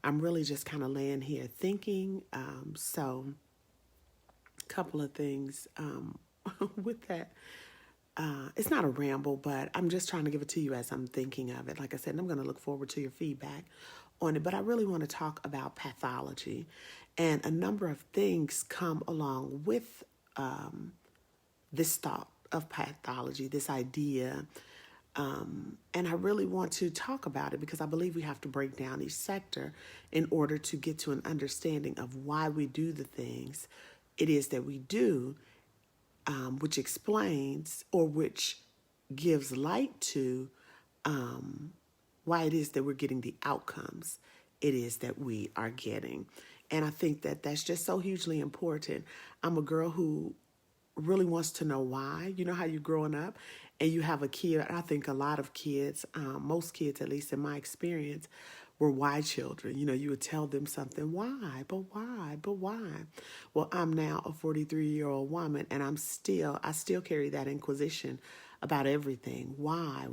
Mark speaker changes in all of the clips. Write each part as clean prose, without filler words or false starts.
Speaker 1: I'm really just kind of laying here thinking. So a couple of things with that. It's not a ramble, but I'm just trying to give it to you as I'm thinking of it. Like I said, I'm going to look forward to your feedback on it. But I really want to talk about pathology. And a number of things come along with this thought of pathology, this idea. And I really want to talk about it because I believe we have to break down each sector in order to get to an understanding of why we do the things it is that we do, which explains or which gives light to why it is that we're getting the outcomes it is that we are getting. And I think that that's just so hugely important. I'm a girl who really wants to know why. You know how you're growing up and you have a kid. I think a lot of kids, most kids, at least in my experience, were why children. You know, you would tell them something, why, but why, but why? Well, I'm now a 43-year-old woman and I still carry that inquisition about everything. Why?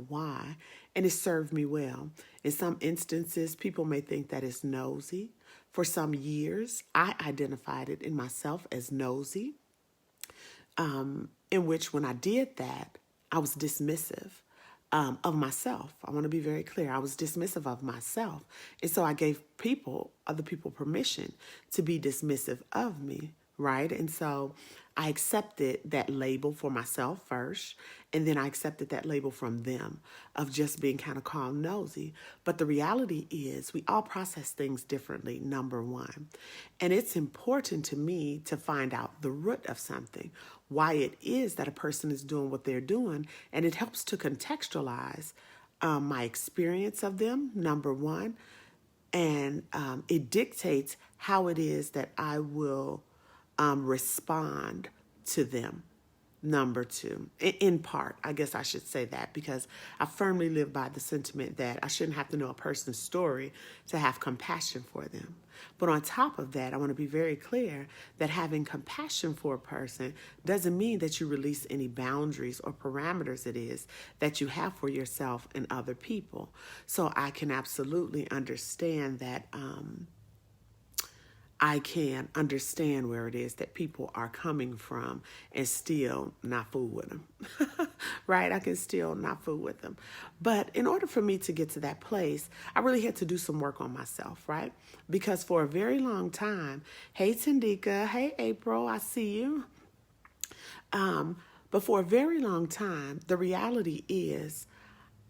Speaker 1: And it served me well. In some instances, people may think that it's nosy. For some years, I identified it in myself as nosy, in which when I did that, I was dismissive of myself. I want to be very clear. I was dismissive of myself. And so I gave other people permission to be dismissive of me, right? And so I accepted that label for myself first, and then I accepted that label from them of just being kind of called nosy. But the reality is we all process things differently, number one. And it's important to me to find out the root of something, why it is that a person is doing what they're doing, and it helps to contextualize my experience of them, number one, and it dictates how it is that I will respond to them. Number two, in part, I guess I should say that because I firmly live by the sentiment that I shouldn't have to know a person's story to have compassion for them. But on top of that, I want to be very clear that having compassion for a person doesn't mean that you release any boundaries or parameters it is that you have for yourself and other people. So I can absolutely understand that I can understand where it is that people are coming from and still not fool with them, right? I can still not fool with them. But in order for me to get to that place, I really had to do some work on myself, right? Because for a very long time, hey, Tandika, hey, April, I see you. But for a very long time, the reality is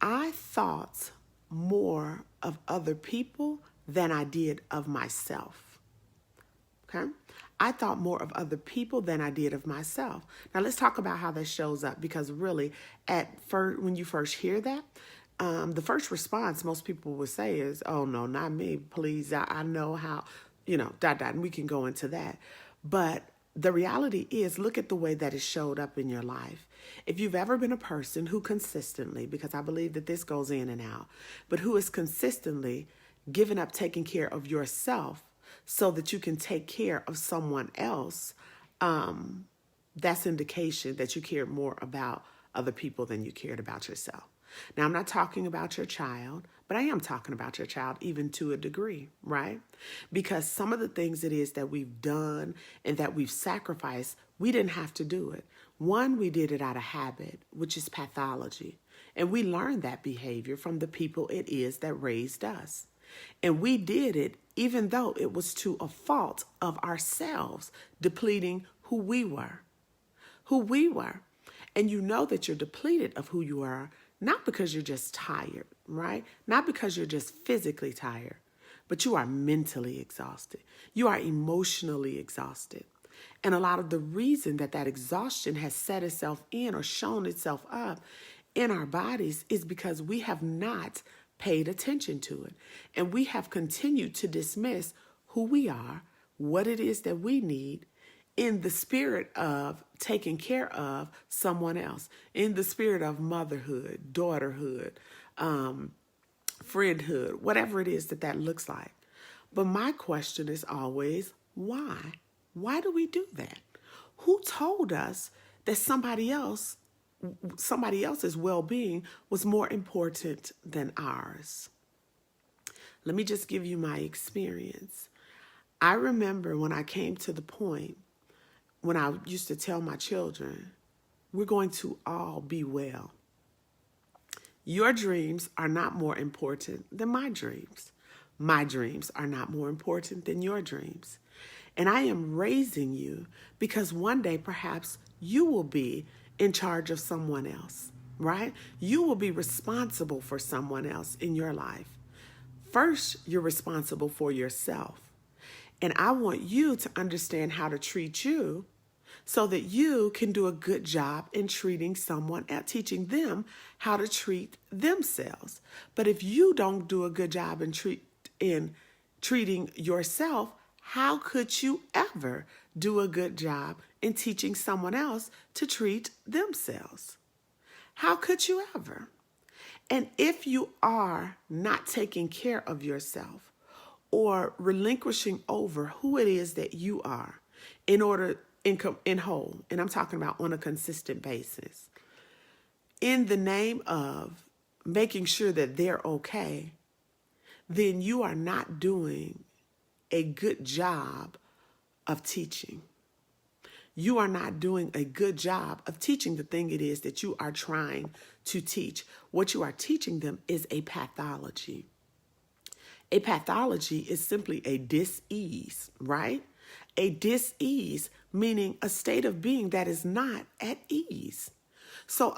Speaker 1: I thought more of other people than I did of myself. Okay? I thought more of other people than I did of myself. Now let's talk about how that shows up because really when you first hear that, the first response most people would say is, oh no, not me, please. I know how, and we can go into that. But the reality is, look at the way that it showed up in your life. If you've ever been a person who consistently, because I believe that this goes in and out, but who is consistently given up taking care of yourself so that you can take care of someone else, that's indication that you cared more about other people than you cared about yourself. Now, I'm not talking about your child, but I am talking about your child even to a degree, right? Because some of the things it is that we've done and that we've sacrificed, we didn't have to do it. One, we did it out of habit, which is pathology. And we learned that behavior from the people it is that raised us. And we did it even though it was to a fault of ourselves, depleting who we were. And you know that you're depleted of who you are, not because you're just tired, right? Not because you're just physically tired, but you are mentally exhausted. You are emotionally exhausted. And a lot of the reason that exhaustion has set itself in or shown itself up in our bodies is because we have not paid attention to it. And we have continued to dismiss who we are, what it is that we need, in the spirit of taking care of someone else, in the spirit of motherhood, daughterhood, friendhood, whatever it is that looks like. But my question is always, why? Why do we do that? Who told us that somebody else's well-being was more important than ours? Let me just give you my experience. I remember when I came to the point when I used to tell my children, we're going to all be well. Your dreams are not more important than my dreams. My dreams are not more important than your dreams. And I am raising you because one day perhaps you will be in charge of someone else, right? You will be responsible for someone else in your life. First, you're responsible for yourself. And I want you to understand how to treat you so that you can do a good job in treating someone else, teaching them how to treat themselves. But if you don't do a good job in treating yourself, how could you ever do a good job in teaching someone else to treat themselves? How could you ever? And if you are not taking care of yourself or relinquishing over who it is that you are in whole, and I'm talking about on a consistent basis, in the name of making sure that they're okay, then you are not doing a good job of teaching. You are not doing a good job of teaching the thing it is that you are trying to teach. What you are teaching them is a pathology. A pathology is simply a dis-ease, right? A dis-ease, meaning a state of being that is not at ease. So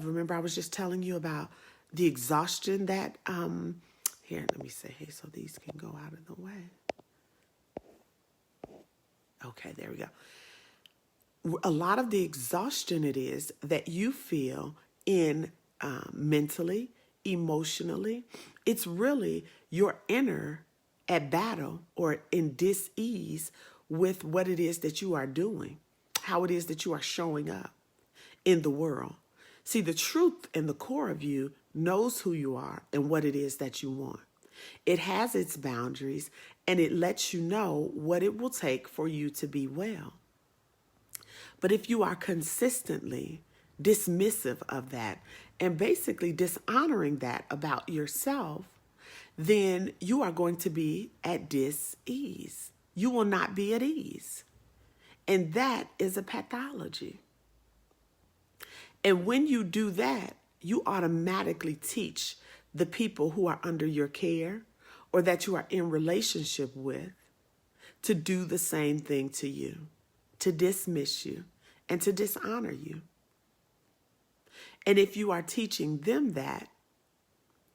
Speaker 1: remember I was just telling you about the exhaustion that, here, let me say, hey, so these can go out of the way. Okay, there we go. A lot of the exhaustion it is that you feel in mentally, emotionally, it's really your inner at battle or in dis-ease with what it is that you are doing, how it is that you are showing up in the world. See, the truth and the core of you knows who you are and what it is that you want. It has its boundaries and it lets you know what it will take for you to be well. But if you are consistently dismissive of that and basically dishonoring that about yourself, then you are going to be at dis-ease. You will not be at ease. And that is a pathology. And when you do that, you automatically teach the people who are under your care or that you are in relationship with to do the same thing to you, to dismiss you and to dishonor you. And if you are teaching them that,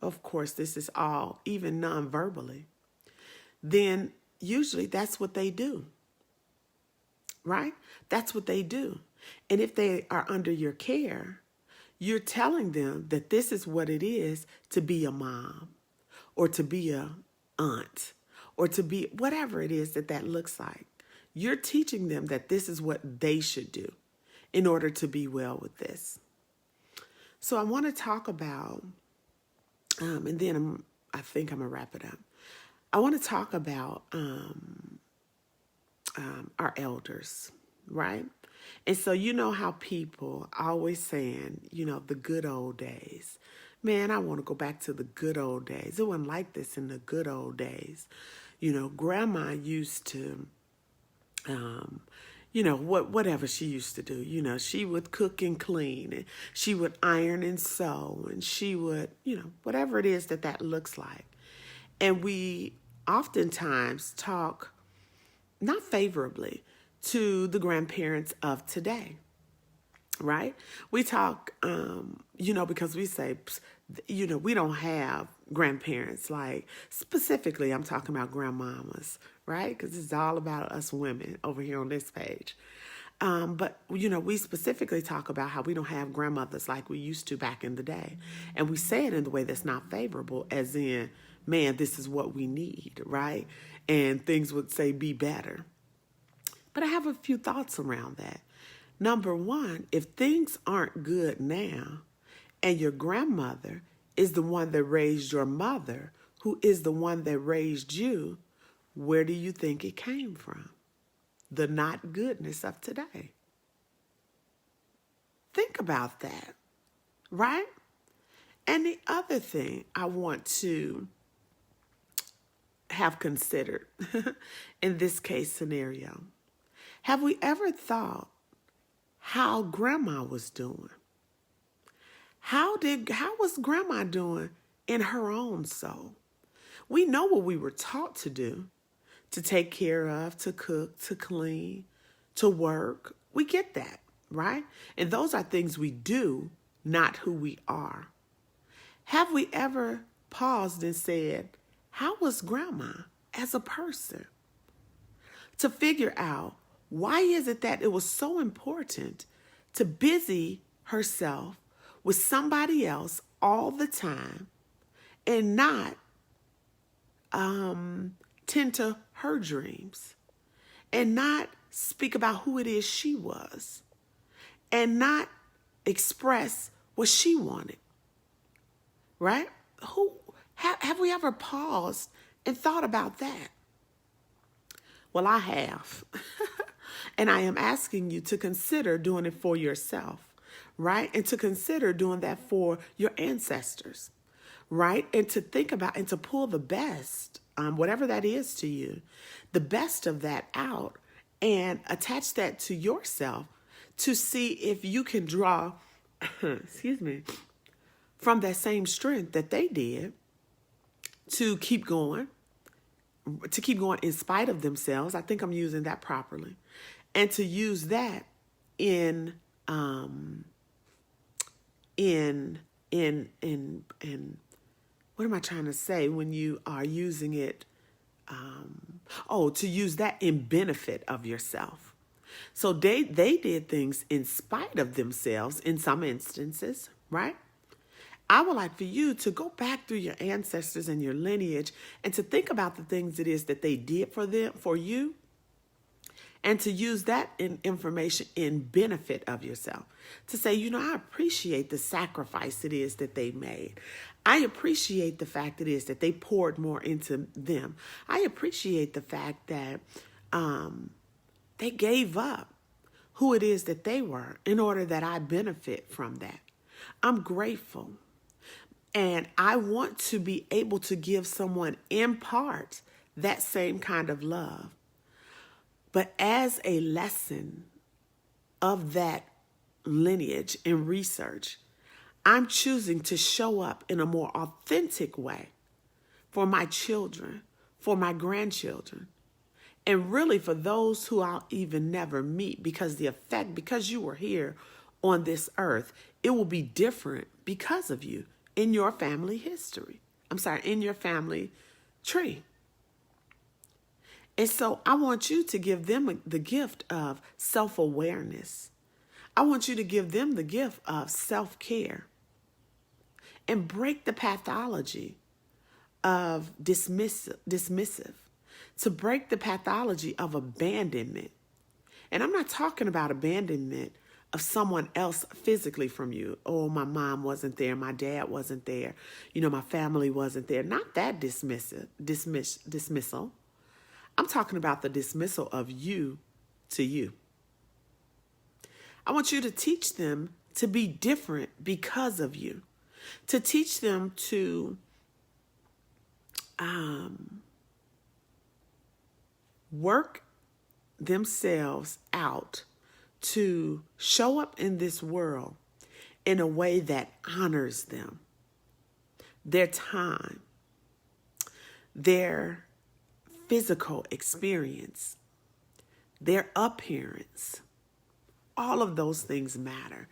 Speaker 1: of course, this is all even non-verbally, then usually that's what they do, right? That's what they do. And if they are under your care, you're telling them that this is what it is to be a mom or to be a aunt or to be whatever it is that looks like. You're teaching them that this is what they should do in order to be well with this. So I want to talk about, and then I think I'm going to wrap it up. I want to talk about our elders, right? And so you know how people always saying, the good old days. Man, I want to go back to the good old days. It wasn't like this in the good old days. Grandma used to, whatever she used to do. She would cook and clean, and she would iron and sew, and she would, whatever it is that looks like. And we oftentimes talk not favorably to the grandparents of today, right? We talk, because we say, we don't have grandparents, like specifically I'm talking about grandmamas, right? Because it's all about us women over here on this page. But, we specifically talk about how we don't have grandmothers like we used to back in the day. And we say it in the way that's not favorable, as in, man, this is what we need, right? And things would say be better. But I have a few thoughts around that. Number one, if things aren't good now, and your grandmother is the one that raised your mother, who is the one that raised you, where do you think it came from? The not goodness of today. Think about that, right? And the other thing I want to have considered in this case scenario? Have we ever thought how grandma was doing? How was grandma doing in her own soul? We know what we were taught to do, to take care of, to cook, to clean, to work. We get that, right? And those are things we do, not who we are. Have we ever paused and said, how was grandma as a person? To figure out, why is it that it was so important to busy herself with somebody else all the time and not tend to her dreams and not speak about who it is she was and not express what she wanted, right? Have we ever paused and thought about that? Well, I have. And I am asking you to consider doing it for yourself, right? And to consider doing that for your ancestors, right? And to think about and to pull the best, whatever that is to you, the best of that out and attach that to yourself to see if you can draw, excuse me, from that same strength that they did to keep going in spite of themselves. I think I'm using that properly. And to use that in what am I trying to say when you are using it? To use that in benefit of yourself. So they did things in spite of themselves in some instances, right? I would like for you to go back through your ancestors and your lineage and to think about the things it is that they did for you, and to use that information in benefit of yourself. To say, I appreciate the sacrifice it is that they made. I appreciate the fact it is that they poured more into them. I appreciate the fact that they gave up who it is that they were in order that I benefit from that. I'm grateful. And I want to be able to give someone in part that same kind of love. But as a lesson of that lineage and research, I'm choosing to show up in a more authentic way for my children, for my grandchildren, and really for those who I'll even never meet, because because you were here on this earth, it will be different because of you in your family history. In your family tree. And so I want you to give them the gift of self-awareness. I want you to give them the gift of self-care and break the pathology of dismissive, to break the pathology of abandonment. And I'm not talking about abandonment of someone else physically from you. Oh, my mom wasn't there. My dad wasn't there. My family wasn't there. Not that dismissal. I'm talking about the dismissal of you to you. I want you to teach them to be different because of you. To teach them to work themselves out to show up in this world in a way that honors them, their time, their physical experience, their appearance. All of those things matter.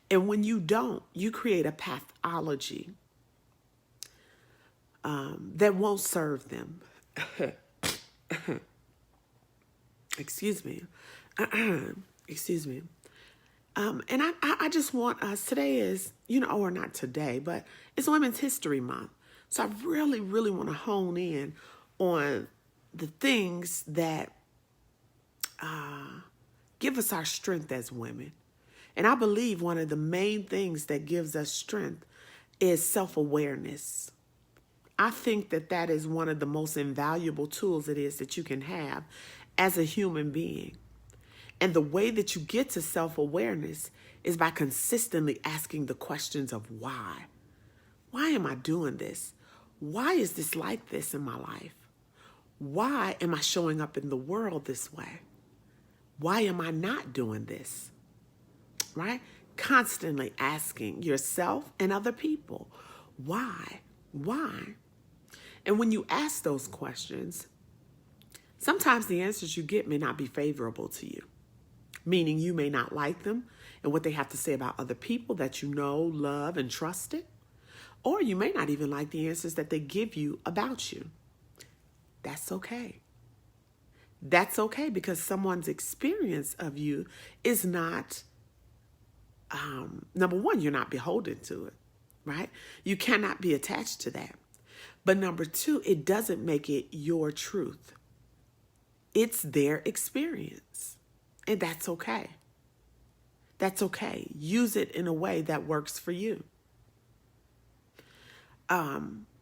Speaker 1: And when you don't, you create a pathology that won't serve them. Excuse me. Excuse me. And I just want us, today is, or not today, but it's Women's History Month. So I really, really want to hone in on the things that give us our strength as women. And I believe one of the main things that gives us strength is self-awareness. I think that is one of the most invaluable tools it is that you can have as a human being. And the way that you get to self-awareness is by consistently asking the questions of why. Why am I doing this? Why is this like this in my life? Why am I showing up in the world this way? Why am I not doing this? Right? Constantly asking yourself and other people, why? Why? And when you ask those questions, sometimes the answers you get may not be favorable to you, meaning you may not like them and what they have to say about other people that you know, love, and trusted. Or you may not even like the answers that they give you about you. That's okay. That's okay, because someone's experience of you is not, number one, you're not beholden to it, right? You cannot be attached to that. But number two, it doesn't make it your truth. It's their experience, and that's okay. That's okay. Use it in a way that works for you.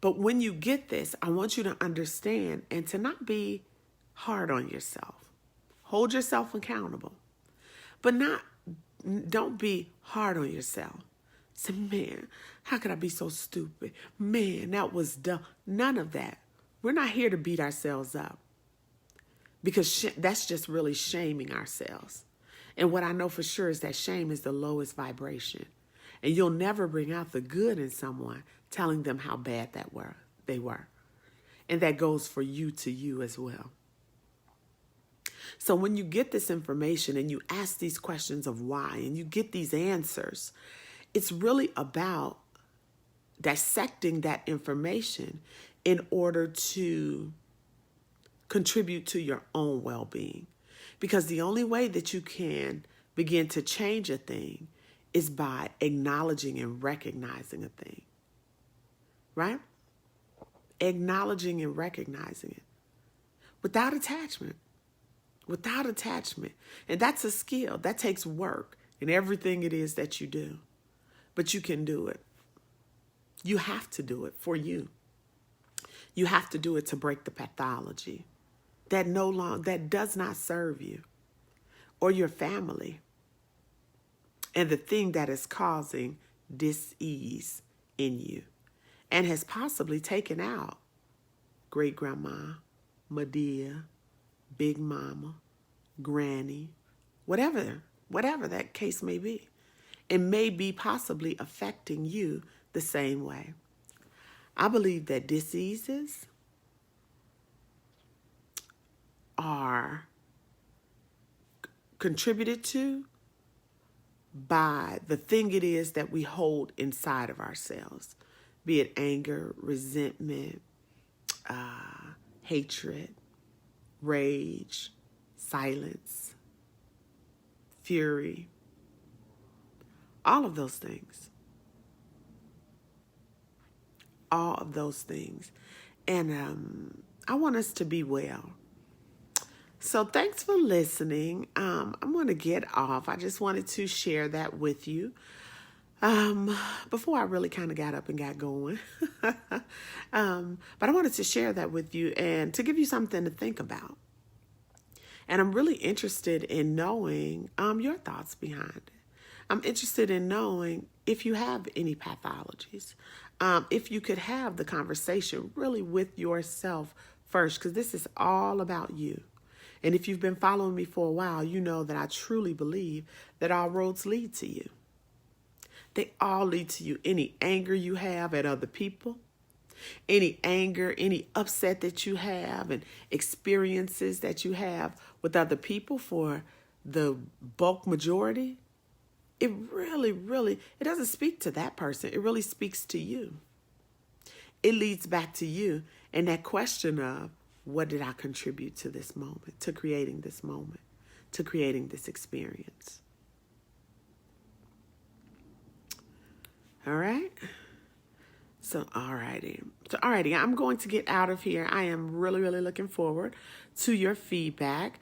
Speaker 1: But when you get this, I want you to understand and to not be hard on yourself. Hold yourself accountable, but don't be hard on yourself. Say, man, how could I be so stupid? Man, that was dumb. None of that. We're not here to beat ourselves up, because that's just really shaming ourselves. And what I know for sure is that shame is the lowest vibration. And you'll never bring out the good in someone telling them how bad they were. And that goes for you to you as well. So when you get this information and you ask these questions of why and you get these answers, it's really about dissecting that information in order to contribute to your own well-being. Because the only way that you can begin to change a thing is by acknowledging and recognizing a thing, right? Acknowledging and recognizing it without attachment. Without attachment. And that's a skill. That takes work in everything it is that you do. But you can do it. You have to do it for you. You have to do it to break the pathology that does not serve you or your family, and the thing that is causing dis-ease in you and has possibly taken out great grandma, Medea, big mama, granny, whatever that case may be. It may be possibly affecting you the same way. I believe that diseases are contributed to by the thing it is that we hold inside of ourselves, be it anger, resentment, hatred, rage, silence, fury, all of those things. All of those things. And I want us to be well. So thanks for listening. I'm going to get off. I just wanted to share that with you before I really kind of got up and got going. But I wanted to share that with you and to give you something to think about. And I'm really interested in knowing your thoughts behind it. I'm interested in knowing if you have any pathologies, if you could have the conversation really with yourself first, because this is all about you. And if you've been following me for a while, you know that I truly believe that all roads lead to you. They all lead to you. Any anger you have at other people, any anger, any upset that you have, and experiences that you have with other people for the bulk majority, it really, it doesn't speak to that person. It really speaks to you. It leads back to you and that question of, what did I contribute to this moment, to creating this moment, to creating this experience? All right. So, alrighty. I'm going to get out of here. I am really, looking forward to your feedback.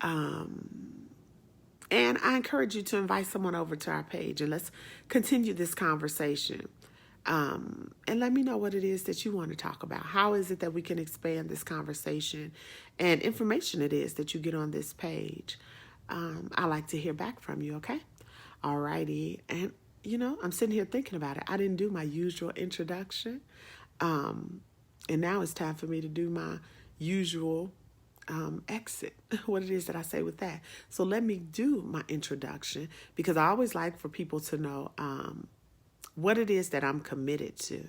Speaker 1: And I encourage you to invite someone over to our page and let's continue this conversation. And let me know what it is that you want to talk about. How is it that we can expand this conversation and information it is that you get on this page? I like to hear back from you, okay? All righty. And, I'm sitting here thinking about it. I didn't do my usual introduction. And now it's time for me to do my usual exit, what it is that I say with that. So let me do my introduction, because I always like for people to know what it is that I'm committed to.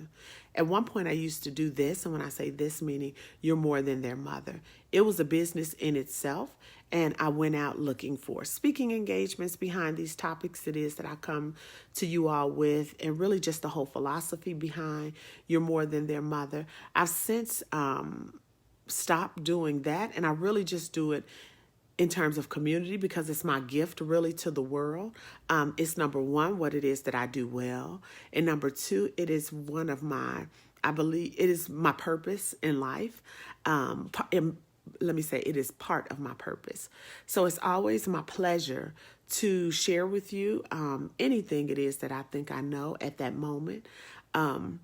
Speaker 1: At one point, I used to do this, and when I say this, meaning you're more than their mother. It was a business in itself, and I went out looking for speaking engagements behind these topics it is that I come to you all with, and really just the whole philosophy behind you're more than their mother. I've since stopped doing that, and I really just do it in terms of community, because it's my gift really to the world. It's number one, what it is that I do well. And number two, it is one of my, I believe it is my purpose in life. Let me say it is part of my purpose. So it's always my pleasure to share with you anything it is that I think I know at that moment. And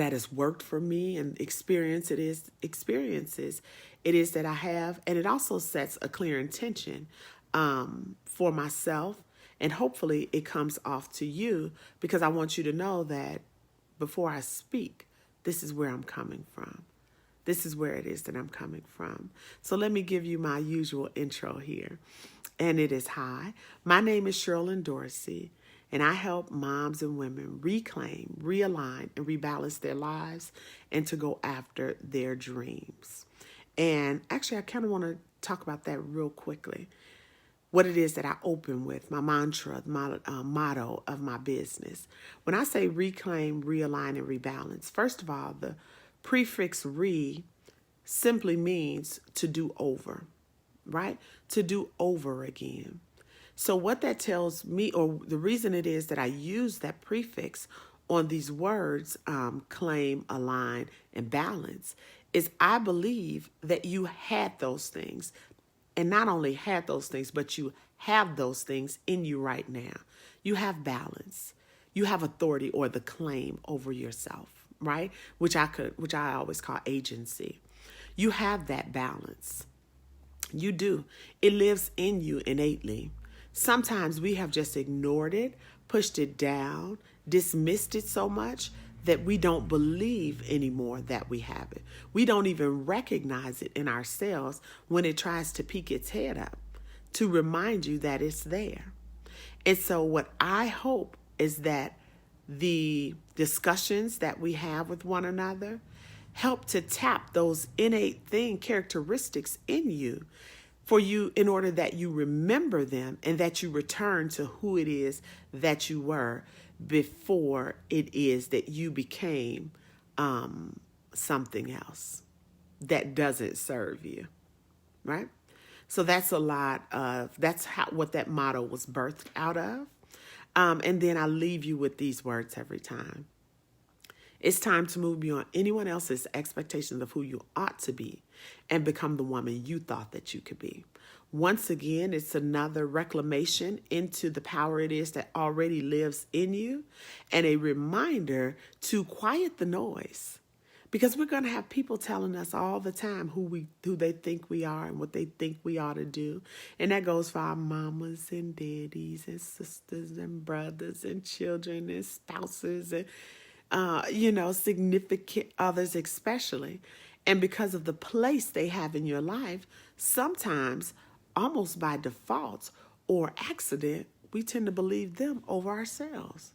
Speaker 1: that has worked for me, and experiences it is that I have. And it also sets a clear intention for myself. And hopefully it comes off to you, because I want you to know that before I speak, this is where I'm coming from. This is where it is that I'm coming from. So let me give you my usual intro here. And it is, hi, my name is Sherilyn Dorsey, and I help moms and women reclaim, realign, and rebalance their lives and to go after their dreams. And actually, I kind of want to talk about that real quickly. What it is that I open with, my mantra, my motto of my business. When I say reclaim, realign, and rebalance, first of all, the prefix re simply means to do over, right? To do over again. So what that tells me, or the reason it is that I use that prefix on these words, claim, align, and balance, is I believe that you had those things. And not only had those things, but you have those things in you right now. You have balance. You have authority, or the claim over yourself, right? Which I always call agency. You have that balance. You do. It lives in you innately. Sometimes we have just ignored it, pushed it down, dismissed it so much that we don't believe anymore that we have it. We don't even recognize it in ourselves when it tries to peek its head up to remind you that it's there. And so what I hope is that the discussions that we have with one another help to tap those innate characteristics in you, for you, in order that you remember them and that you return to who it is that you were before it is that you became something else that doesn't serve you, right? So that's what that motto was birthed out of. And then I leave you with these words every time. It's time to move beyond anyone else's expectations of who you ought to be and become the woman you thought that you could be. Once again, it's another reclamation into the power it is that already lives in you, and a reminder to quiet the noise, because we're going to have people telling us all the time who they think we are and what they think we ought to do. And that goes for our mamas and daddies and sisters and brothers and children and spouses and significant others especially. And because of the place they have in your life, sometimes almost by default or accident, we tend to believe them over ourselves,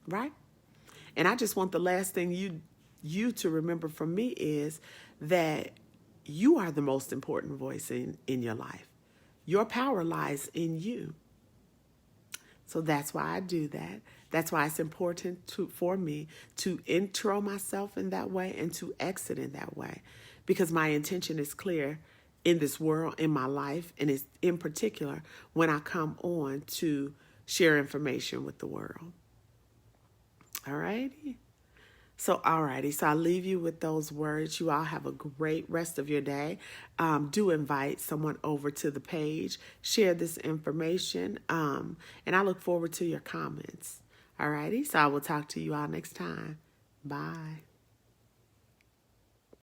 Speaker 1: right? And I just want the last thing you to remember from me is that you are the most important voice in your life. Your power lies in you. So that's why I do that. That's why it's important for me to intro myself in that way and to exit in that way, because my intention is clear in this world, in my life, and it's in particular when I come on to share information with the world. All righty. So I leave you with those words. You all have a great rest of your day. Do invite someone over to the page. Share this information. And I look forward to your comments. All righty. So I will talk to you all next time. Bye.